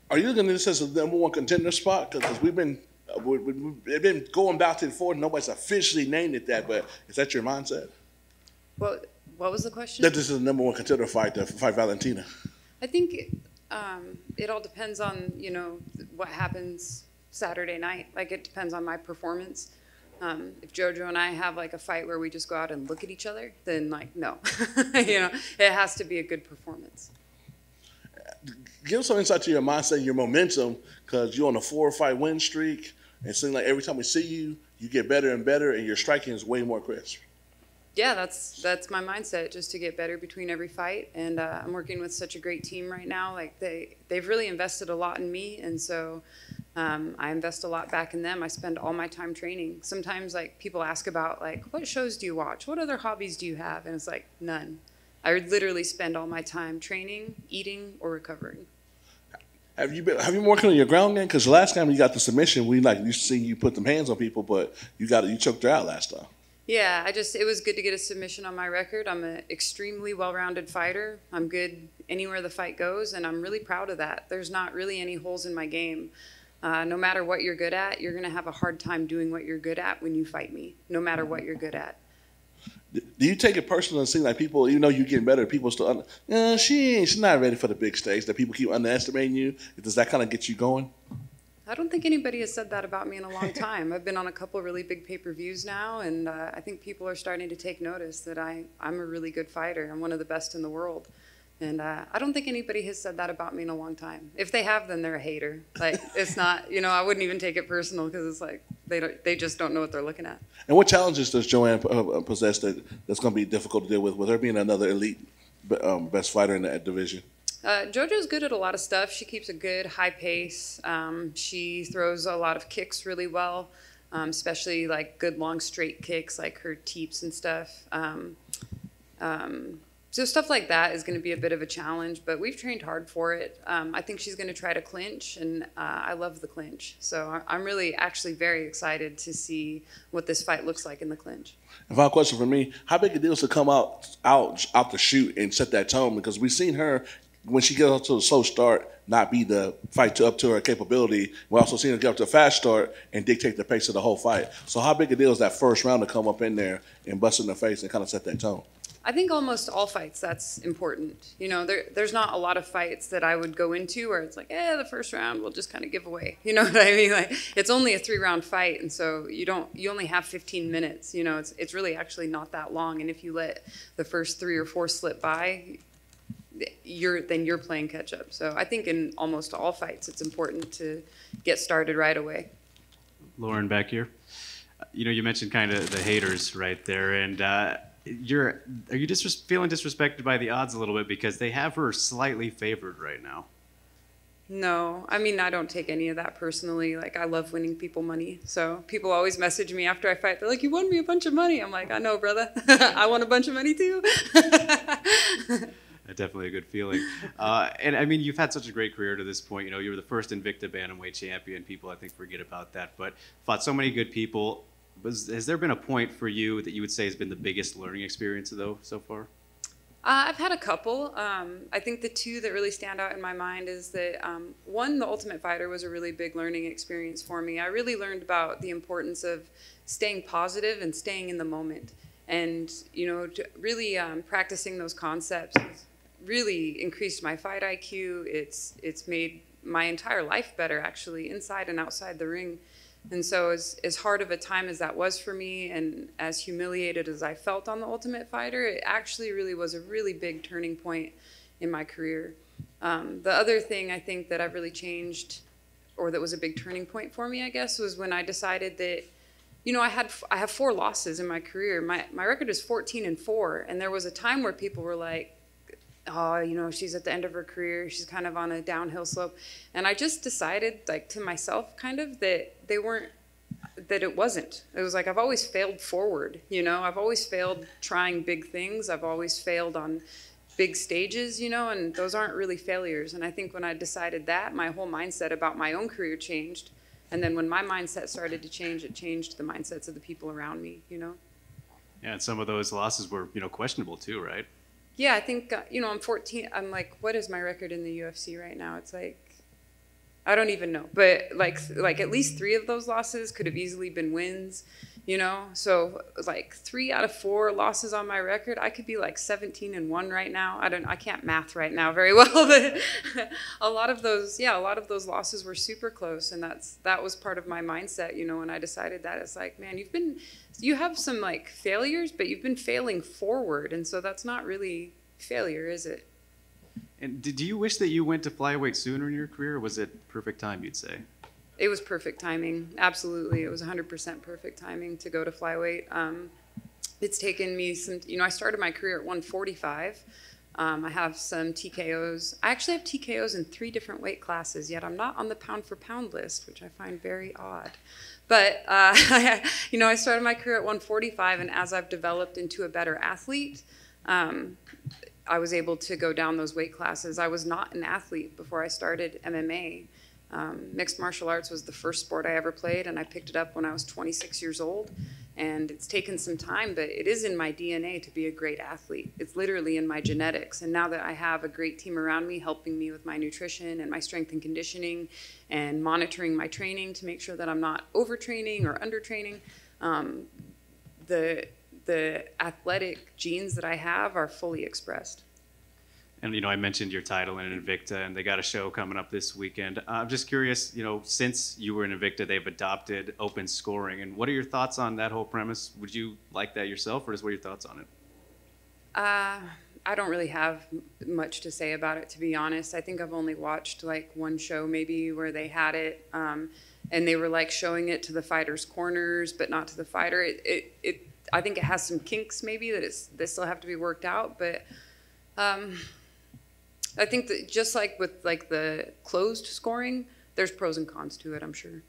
Are you looking at this as a number one contender spot? Because we've been going back and forth. Nobody's officially named it that, but is that your mindset? What was the question? That this is the number one contender fight to fight Valentina. I think it all depends on, what happens Saturday night. Like, it depends on my performance. If JoJo and I have like a fight where we just go out and look at each other, then like, no, it has to be a good performance. Give some insight to your mindset and your momentum, because you're on a 4-fight win streak, and it seems like every time we see you, you get better and better, and your striking is way more crisp. Yeah, that's my mindset, just to get better between every fight. And I'm working with such a great team right now. Like they've really invested a lot in me, and so I invest a lot back in them. I spend all my time training. Sometimes like people ask about like, what shows do you watch? What other hobbies do you have? And it's like, none. I literally spend all my time training, eating, or recovering. Have you been working on your ground game? Because last time you got the submission, we like you see you put them hands on people, but you choked her out last time. Yeah, it was good to get a submission on my record. I'm an extremely well-rounded fighter. I'm good anywhere the fight goes, and I'm really proud of that. There's not really any holes in my game. No matter what you're good at, you're going to have a hard time doing what you're good at when you fight me, no matter what you're good at. Do you take it personal and see like people, even though you're getting better, people still, she's not ready for the big stage, that people keep underestimating you? Does that kind of get you going? I don't think anybody has said that about me in a long time. I've been on a couple of really big pay-per-views now, and I think people are starting to take notice that I'm a really good fighter. I'm one of the best in the world. And I don't think anybody has said that about me in a long time. If they have, then they're a hater. Like, it's not, I wouldn't even take it personal, because it's like they just don't know what they're looking at. And what challenges does Joanne possess that's going to be difficult to deal with her being another elite best fighter in that division? JoJo's good at a lot of stuff. She keeps a good high pace. She throws a lot of kicks really well, especially like good long straight kicks, like her teeps and stuff. So stuff like that is going to be a bit of a challenge, but we've trained hard for it. I think she's going to try to clinch, and I love the clinch. So I'm really actually very excited to see what this fight looks like in the clinch. And final question for me, how big a deal is to come out the chute and set that tone? Because we've seen her, when she gets up to a slow start, not be the fight up to her capability. We're also seeing her get up to a fast start and dictate the pace of the whole fight. So how big a deal is that first round to come up in there and bust in the face and kind of set that tone? I think almost all fights, that's important. There's not a lot of fights that I would go into where it's like, the first round we'll just kind of give away. You know what I mean? Like, it's only a 3-round fight, and so you only have 15 minutes. It's really actually not that long, and if you let the first 3 or 4 slip by, then you're playing catch up. So I think in almost all fights, it's important to get started right away. Lauren, back here. You mentioned kind of the haters right there, and are you just feeling disrespected by the odds a little bit, because they have her slightly favored right now? No, I mean, I don't take any of that personally. Like, I love winning people money. So people always message me after I fight. They're like, you won me a bunch of money. I'm like, I know, brother. I won a bunch of money too. Definitely a good feeling. And I mean, you've had such a great career to this point. You were the first Invicta Bantamweight champion. People, I think, forget about that, but fought so many good people. Has there been a point for you that you would say has been the biggest learning experience, though, so far? I've had a couple. I think the 2 that really stand out in my mind is that, one, The Ultimate Fighter was a really big learning experience for me. I really learned about the importance of staying positive and staying in the moment. And, really practicing those concepts has really increased my fight IQ. It's made my entire life better, actually, inside and outside the ring. And so as hard of a time as that was for me, and as humiliated as I felt on The Ultimate Fighter, it actually really was a really big turning point in my career. The other thing I think that I've really changed, or that was a big turning point for me, I guess, was when I decided that, I have 4 losses in my career. My record is 14-4, and there was a time where people were like, oh, she's at the end of her career. She's kind of on a downhill slope. And I just decided, like, to myself, kind of, that it wasn't. It was like, I've always failed forward, I've always failed trying big things. I've always failed on big stages, and those aren't really failures. And I think when I decided that, my whole mindset about my own career changed. And then when my mindset started to change, it changed the mindsets of the people around me, Yeah, and some of those losses were, questionable too, right? Yeah, I think, I'm 14. I'm like, what is my record in the UFC right now? It's like I don't even know. But like at least 3 of those losses could have easily been wins, you know? So like 3 out of 4 losses on my record, I could be like 17-1 right now. I can't math right now very well, but a lot of those losses were super close. And that was part of my mindset, you know, when I decided that. It's like, man, you have some like failures, but you've been failing forward. And so that's not really failure, is it? And do you wish that you went to flyweight sooner in your career, or was it perfect time, you'd say? It was perfect timing. Absolutely. It was 100% perfect timing to go to flyweight. It's taken me some, you know, I started my career at 145. I have some TKOs. I actually have TKOs in 3 different weight classes, yet I'm not on the pound for pound list, which I find very odd. But, you know, I started my career at 145, and as I've developed into a better athlete, I was able to go down those weight classes. I was not an athlete before I started MMA. Mixed martial arts was the first sport I ever played, and I picked it up when I was 26 years old. And it's taken some time, but it is in my DNA to be a great athlete. It's literally in my genetics. And now that I have a great team around me helping me with my nutrition and my strength and conditioning and monitoring my training to make sure that I'm not overtraining or undertraining, the athletic genes that I have are fully expressed. And, you know, I mentioned your title in Invicta, and they got a show coming up this weekend. I'm just curious, you know, since you were in Invicta, they've adopted open scoring. And what are your thoughts on that whole premise? Would you like that yourself, or what are your thoughts on it? I don't really have much to say about it, to be honest. I think I've only watched like one show maybe where they had it, and they were like showing it to the fighters' corners, but not to the fighter. I think it has some kinks maybe they still have to be worked out, but I think that just like with like the closed scoring, there's pros and cons to it, I'm sure.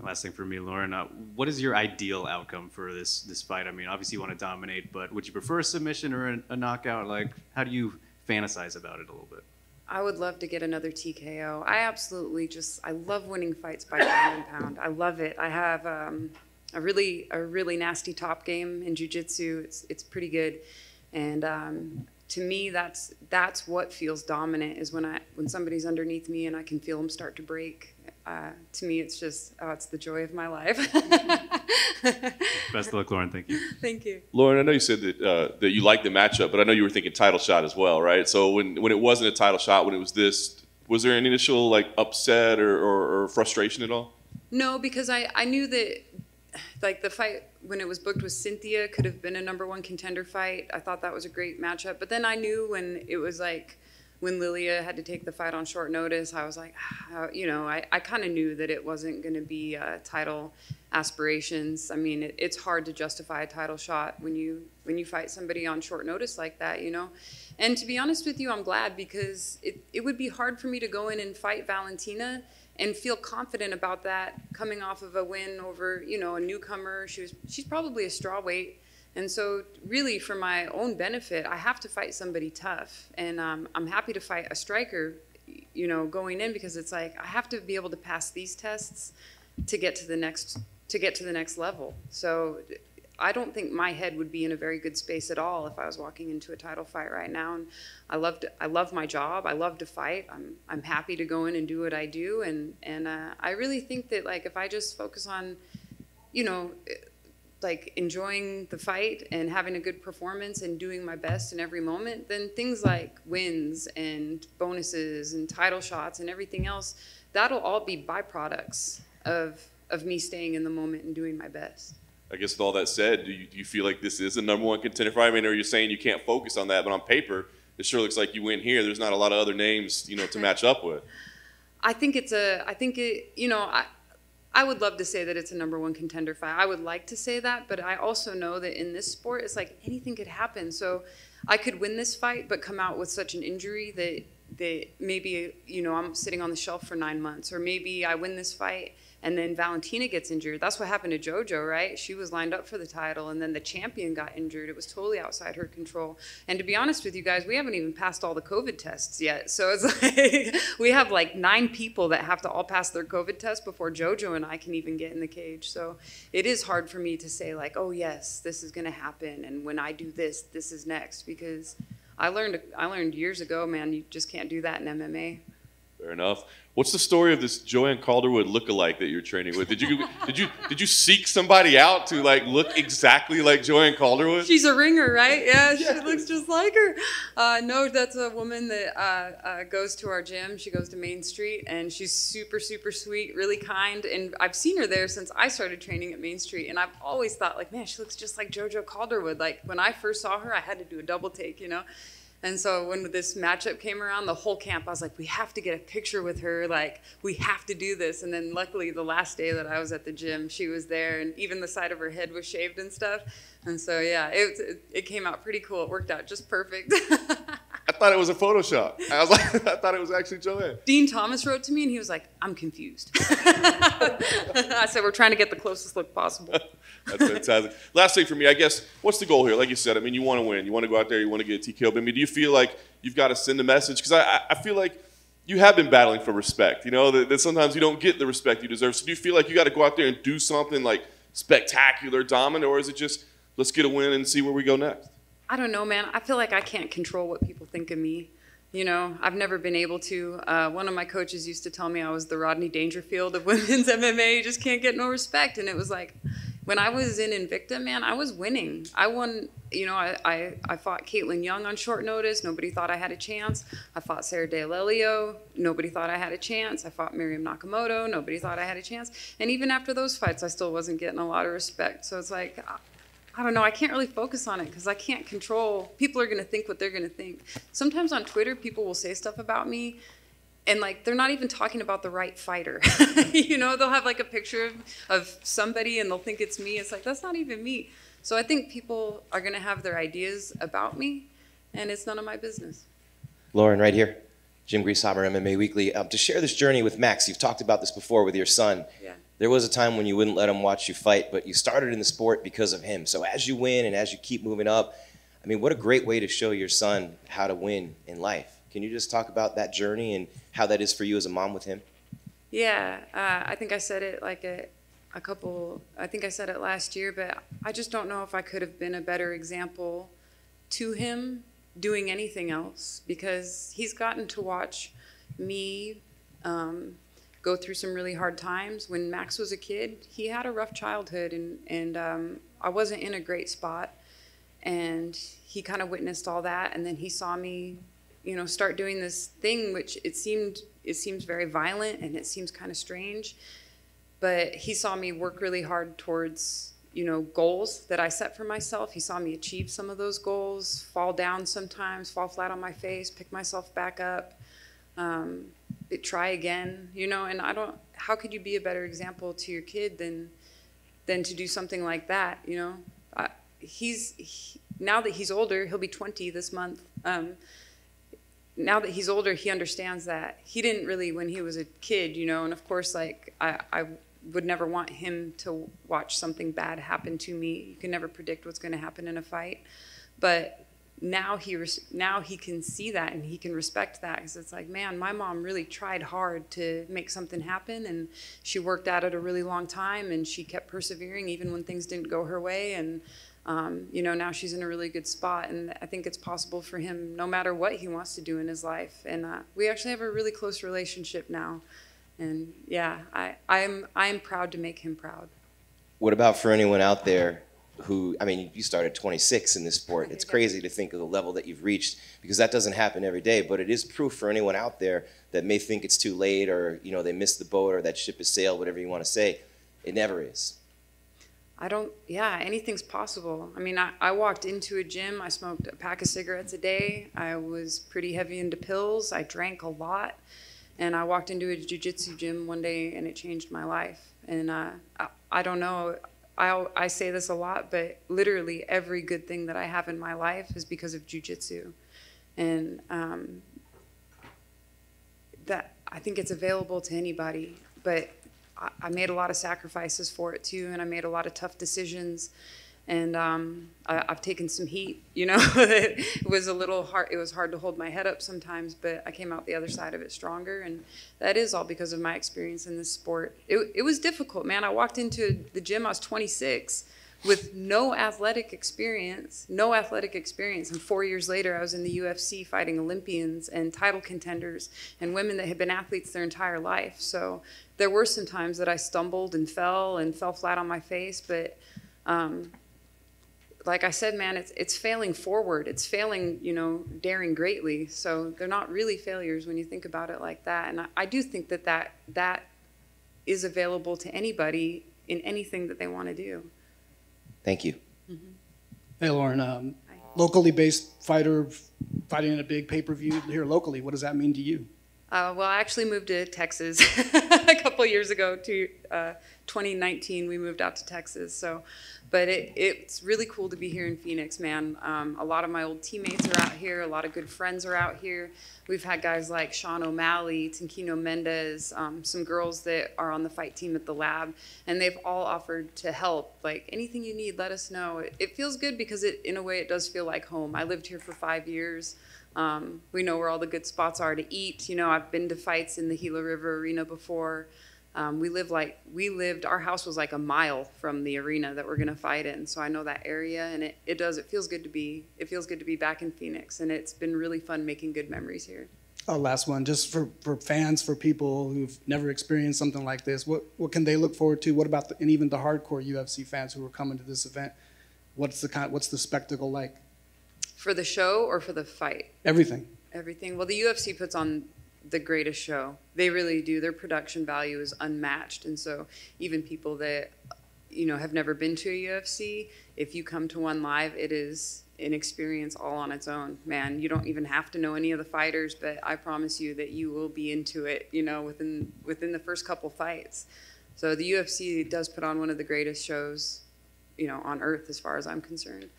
Last thing for me, Lauren, what is your ideal outcome for this fight? I mean, obviously you want to dominate, but would you prefer a submission or a knockout? Like, how do you fantasize about it a little bit? I would love to get another TKO. I love winning fights by pound and pound. I love it. I have a really nasty top game in jiu-jitsu. It's pretty good, and to me that's what feels dominant, is when somebody's underneath me and I can feel them start to break. To me, it's just it's the joy of my life. Best of luck, Lauren. Thank you. Thank you. Lauren, I know you said that you liked the matchup, but I know you were thinking title shot as well, right? So when it wasn't a title shot, when it was this, was there an initial like upset or frustration at all? No, because I knew that like the fight when it was booked with Cynthia could have been a #1 contender fight. I thought that was a great matchup. But then I knew when it was like when Lilia had to take the fight on short notice, I was like, you know, I kind of knew that it wasn't going to be title aspirations. I mean, it's hard to justify a title shot when you fight somebody on short notice like that, you know. And to be honest with you, I'm glad, because it would be hard for me to go in and fight Valentina and feel confident about that coming off of a win over, you know, a newcomer. She's probably a strawweight. And so really for my own benefit, I have to fight somebody tough. And I'm happy to fight a striker, you know, going in, because it's like I have to be able to pass these tests to get to the next level. So I don't think my head would be in a very good space at all if I was walking into a title fight right now. And I love my job. I love to fight. I'm happy to go in and do what I do. And I really think that, like, if I just focus on, you know, like enjoying the fight and having a good performance and doing my best in every moment, then things like wins and bonuses and title shots and everything else, that'll all be byproducts of me staying in the moment and doing my best. I guess with all that said, do you feel like this is a #1 contender fight? I mean, are you saying you can't focus on that, but on paper, it sure looks like you win here. There's not a lot of other names, you know, to match up with. You know, I would love to say that it's a #1 contender fight. I would like to say that, but I also know that in this sport, it's like anything could happen. So I could win this fight, but come out with such an injury that maybe, you know, I'm sitting on the shelf for 9 months, or maybe I win this fight and then Valentina gets injured. That's what happened to JoJo, right? She was lined up for the title, and then the champion got injured. It was totally outside her control. And to be honest with you guys, we haven't even passed all the COVID tests yet. So it's like we have like 9 people that have to all pass their COVID test before JoJo and I can even get in the cage. So it is hard for me to say like, oh yes, this is gonna happen, and when I do this, this is next, because I learned years ago, man, you just can't do that in MMA. Fair enough. What's the story of this Joanne Calderwood lookalike that you're training with? Did you seek somebody out to like look exactly like Joanne Calderwood? She's a ringer, right? Yeah, she looks just like her. No, that's a woman that goes to our gym. She goes to Main Street, and she's super, super sweet, really kind. And I've seen her there since I started training at Main Street, and I've always thought, like, man, she looks just like JoJo Calderwood. Like, when I first saw her, I had to do a double take, you know? And so when this matchup came around, the whole camp, I was like, we have to get a picture with her. Like, we have to do this. And then luckily, the last day that I was at the gym, she was there, and even the side of her head was shaved and stuff. And so, yeah, it came out pretty cool. It worked out just perfect. I thought it was a Photoshop. I thought it was actually Joanne. Dean Thomas wrote to me, and he was like, I'm confused. I said, we're trying to get the closest look possible. That's fantastic. Last thing for me, I guess, what's the goal here? Like you said, I mean, you want to win. You want to go out there. You want to get a TKO. But I mean, do you feel like you've got to send a message? Because I feel like you have been battling for respect. You know, that sometimes you don't get the respect you deserve. So do you feel like you got to go out there and do something like spectacular, dominant, or is it just let's get a win and see where we go next? I don't know, man. I feel like I can't control what people think of me. You know, I've never been able to. One of my coaches used to tell me I was the Rodney Dangerfield of women's MMA. You just can't get no respect. And it was like, when I was in Invicta, man, I was winning. I won, you know, I fought Caitlin Young on short notice. Nobody thought I had a chance. I fought Sarah D'Alelio. Nobody thought I had a chance. I fought Miriam Nakamoto. Nobody thought I had a chance. And even after those fights, I still wasn't getting a lot of respect. So it's like, I don't know, I can't really focus on it because I can't control. People are going to think what they're going to think. Sometimes on Twitter, people will say stuff about me, and like they're not even talking about the right fighter. You know, they'll have like a picture of somebody and they'll think it's me. It's like, that's not even me. So I think people are going to have their ideas about me, and it's none of my business. Lauren, right here. Jim Grieshaber, MMA Weekly. To share this journey with Max, you've talked about this before with your son. Yeah. There was a time when you wouldn't let him watch you fight, but you started in the sport because of him. So as you win and as you keep moving up, I mean, what a great way to show your son how to win in life. Can you just talk about that journey and how that is for you as a mom with him? Yeah, I think I said it like I think I said it last year, but I just don't know if I could have been a better example to him doing anything else, because he's gotten to watch me go through some really hard times. When Max was a kid, he had a rough childhood, and I wasn't in a great spot, and he kind of witnessed all that, and then he saw me, you know, start doing this thing, which it seems very violent and it seems kind of strange, but he saw me work really hard towards, you know, goals that I set for myself. He saw me achieve some of those goals, fall down sometimes, fall flat on my face, pick myself back up, try again, you know. And how could you be a better example to your kid than to do something like that, you know? Now that he's older, he'll be 20 this month. Now that he's older, he understands that. He didn't really when he was a kid, you know, and of course, like, I would never want him to watch something bad happen to me. You can never predict what's going to happen in a fight. But now he can see that and he can respect that, because it's like, man, my mom really tried hard to make something happen, and she worked at it a really long time, and she kept persevering even when things didn't go her way. And you know, now she's in a really good spot, and I think it's possible for him no matter what he wants to do in his life. And we actually have a really close relationship now. And yeah, I'm proud to make him proud. What about for anyone out there who, I mean, you started 26 in this sport. It's crazy to think of the level that you've reached, because that doesn't happen every day, but it is proof for anyone out there that may think it's too late, or, you know, they missed the boat, or that ship has sailed, whatever you want to say. It never is. Yeah, anything's possible. I mean, I walked into a gym, I smoked a pack of cigarettes a day, I was pretty heavy into pills, I drank a lot, and I walked into a jiu-jitsu gym one day and it changed my life. And I don't know, I say this a lot, but literally every good thing that I have in my life is because of jiu-jitsu. And that, I think it's available to anybody, but I made a lot of sacrifices for it too, and I made a lot of tough decisions, and I've taken some heat, you know. It was a little hard. It was hard to hold my head up sometimes, but I came out the other side of it stronger, and that is all because of my experience in this sport. It was difficult, man. I walked into the gym, I was 26, with no athletic experience. And 4 years later, I was in the UFC fighting Olympians and title contenders and women that had been athletes their entire life. So there were some times that I stumbled and fell flat on my face. But like I said, man, it's failing forward. It's failing, daring greatly. So they're not really failures when you think about it like that. And I do think that is available to anybody in anything that they want to do. Thank you. Mm-hmm. Hey, Lauren, locally based fighter fighting in a big pay-per-view here locally, what does that mean to you? Well, I actually moved to Texas a couple years ago. To 2019, we moved out to Texas. But it's really cool to be here in Phoenix, man. A lot of my old teammates are out here. A lot of good friends are out here. We've had guys like Sean O'Malley, Tinquino Mendez, some girls that are on the fight team at the lab, and they've all offered to help. Like, anything you need, let us know. It feels good because in a way, it does feel like home. I lived here for 5 years. We know where all the good spots are to eat. I've been to fights in the Gila River Arena before. Our house was like a mile from the arena that we're going to fight in. So I know that area, and it feels good to be back in Phoenix. And it's been really fun making good memories here. Last one, just for fans, for people who've never experienced something like this, what can they look forward to? What about and even the hardcore UFC fans who are coming to this event? What's the spectacle like? For the show or for the fight? Everything. Everything. Well, the UFC puts on the greatest show. They really do. Their production value is unmatched. And so even people that, have never been to a UFC, if you come to one live, it is an experience all on its own. Man, you don't even have to know any of the fighters, but I promise you that you will be into it, within the first couple fights. So the UFC does put on one of the greatest shows, on earth as far as I'm concerned.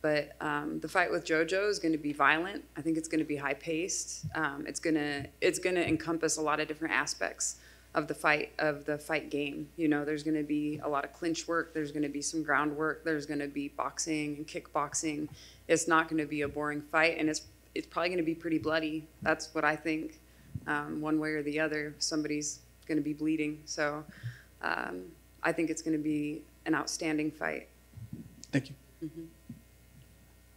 But the fight with JoJo is going to be violent. I think it's going to be high paced. It's going to encompass a lot of different aspects of the fight game. There's going to be a lot of clinch work. There's going to be some ground work. There's going to be boxing and kickboxing. It's not going to be a boring fight, and it's probably going to be pretty bloody. That's what I think. One way or the other, somebody's going to be bleeding. So I think it's going to be an outstanding fight. Thank you. Mm-hmm.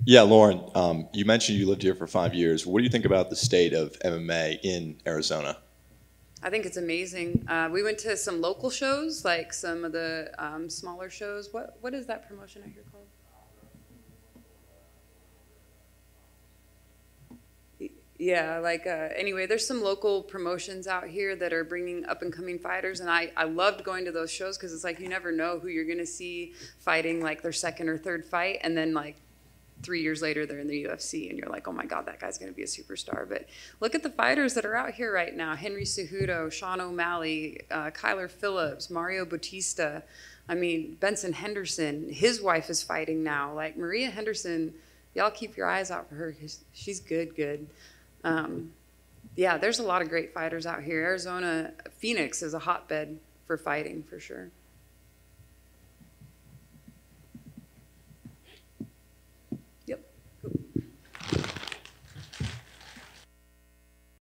Yeah, Lauren, you mentioned you lived here for 5 years. What do you think about the state of MMA in Arizona? I think it's amazing. We went to some local shows, like some of the smaller shows. What is that promotion out here called? Yeah, anyway, there's some local promotions out here that are bringing up-and-coming fighters, and I loved going to those shows because it's like you never know who you're going to see fighting like their second or third fight, and then 3 years later, they're in the UFC, and you're like, oh my God, that guy's going to be a superstar. But look at the fighters that are out here right now. Henry Cejudo, Sean O'Malley, Kyler Phillips, Mario Bautista. I mean, Benson Henderson, his wife is fighting now. Maria Henderson, y'all keep your eyes out for her because she's good. Yeah, there's a lot of great fighters out here. Phoenix is a hotbed for fighting, for sure.